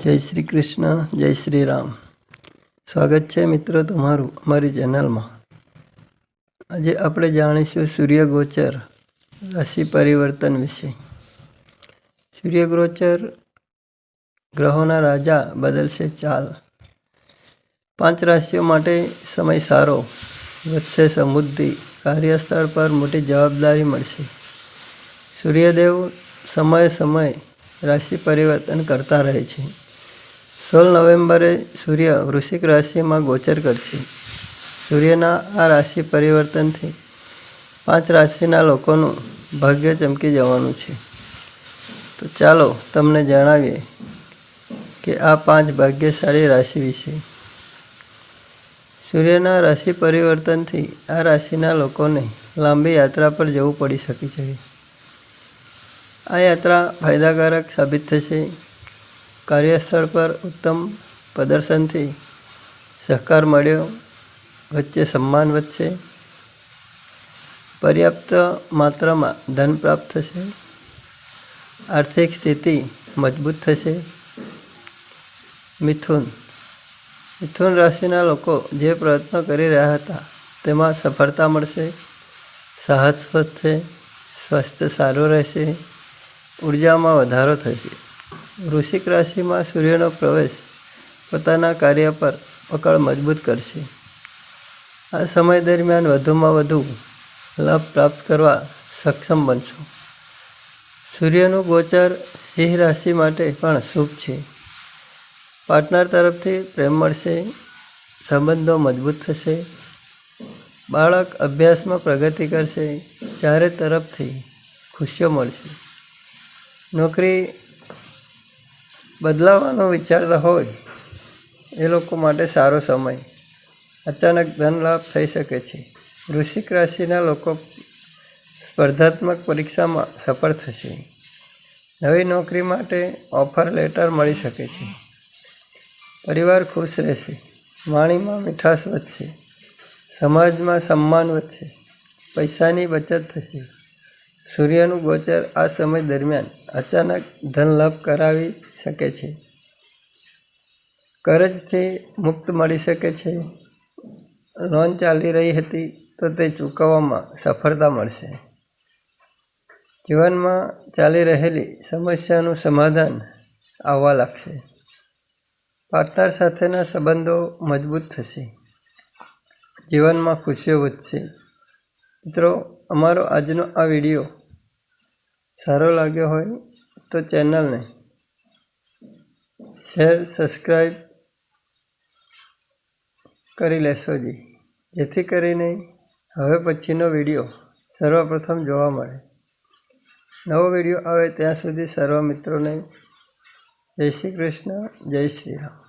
જય શ્રી કૃષ્ણ, જય શ્રી રામ. સ્વાગત છે મિત્રો તમારું અમારી ચેનલમાં. આજે આપણે જાણીશું સૂર્યગોચર રાશિ પરિવર્તન વિશે. સૂર્યગોચર ગ્રહોના રાજા બદલશે ચાલ. 5 રાશિઓ માટે સમય સારો, વધશે સમૃદ્ધિ, કાર્યસ્થળ પર મોટી જવાબદારી મળશે. સૂર્યદેવ સમયે સમયે રાશિ પરિવર્તન કરતા રહે છે. 16 નવેમ્બરે સૂર્ય વૃશ્ચિક રાશિમાં ગોચર કરશે. સૂર્યના આ રાશિ પરિવર્તનથી 5 રાશિના લોકોનું ભાગ્ય ચમકી જવાનું છે. તો ચાલો તમને જણાવીએ કે આ 5 ભાગ્યશાળી રાશિ વિશે. સૂર્યના રાશિ પરિવર્તનથી આ રાશિના લોકોને લાંબી યાત્રા પર જવું પડી શકે છે. આ યાત્રા ફાયદાકારક સાબિત થશે. કાર્યસ્થળ પર ઉત્તમ પ્રદર્શનથી સહકાર મળ્યો, વચ્ચે સન્માન વધશે, પર્યાપ્ત માત્રામાં ધન પ્રાપ્ત થશે, આર્થિક સ્થિતિ મજબૂત થશે. મિથુન રાશિના લોકો જે પ્રયત્નો કરી રહ્યા હતા તેમાં સફળતા મળશે, સાહસ વધશે, સ્વાસ્થ્ય સારું રહેશે, ઉર્જામાં વધારો થશે. વૃશ્ચિક રાશિમાં સૂર્યનો પ્રવેશ પોતાના કાર્ય પર પકડ મજબૂત કરશે. આ સમય દરમિયાન વધુમાં વધુ લાભ પ્રાપ્ત કરવા સક્ષમ બનશો. સૂર્યનું ગોચર સિંહ રાશિ માટે પણ શુભ છે. પાર્ટનર તરફથી પ્રેમ મળશે, સંબંધો મજબૂત થશે, બાળક અભ્યાસમાં પ્રગતિ કરશે, ચારે તરફથી ખુશીઓ મળશે. નોકરી બદલાવાનો વિચારતા હોય એ લોકો માટે સારો સમય, અચાનક ધન લાભ થઈ શકે છે. વૃશ્ચિક રાશિના લોકો સ્પર્ધાત્મક પરીક્ષામાં સફળ થશે. નવી નોકરી માટે ઓફર લેટર મળી શકે છે. પરિવાર ખુશ રહેશે, વાણીમાં મીઠાશ વધશે, સમાજમાં સન્માન વધશે, પૈસાની બચત થશે. સૂર્યનું ગોચર આ સમય દરમિયાન અચાનક ધન લાભ કરાવી શકે છે. કરજથી મુક્ત મળી શકે છે. લોન ચાલી રહી હતી તો તે ચૂકવવામાં સફળતા મળશે. જીવનમાં ચાલી રહેલી સમસ્યાનું સમાધાન આવવા લાગશે. પાર્ટનર સાથેના સંબંધો મજબૂત થશે. જીવનમાં ખુશીઓ વધશે. મિત્રો, અમારો આજનો આ વિડીયો સારો લાગ્યો હોય તો ચેનલને શેર, સબસ્ક્રાઈબ કરી લેશો જેથી કરીને હવે પછીનો વિડીયો સર્વપ્રથમ જોવા મળે. નવો વિડીયો આવે ત્યાં સુધી સર્વ મિત્રોને જય શ્રી કૃષ્ણ, જય શ્રી રામ.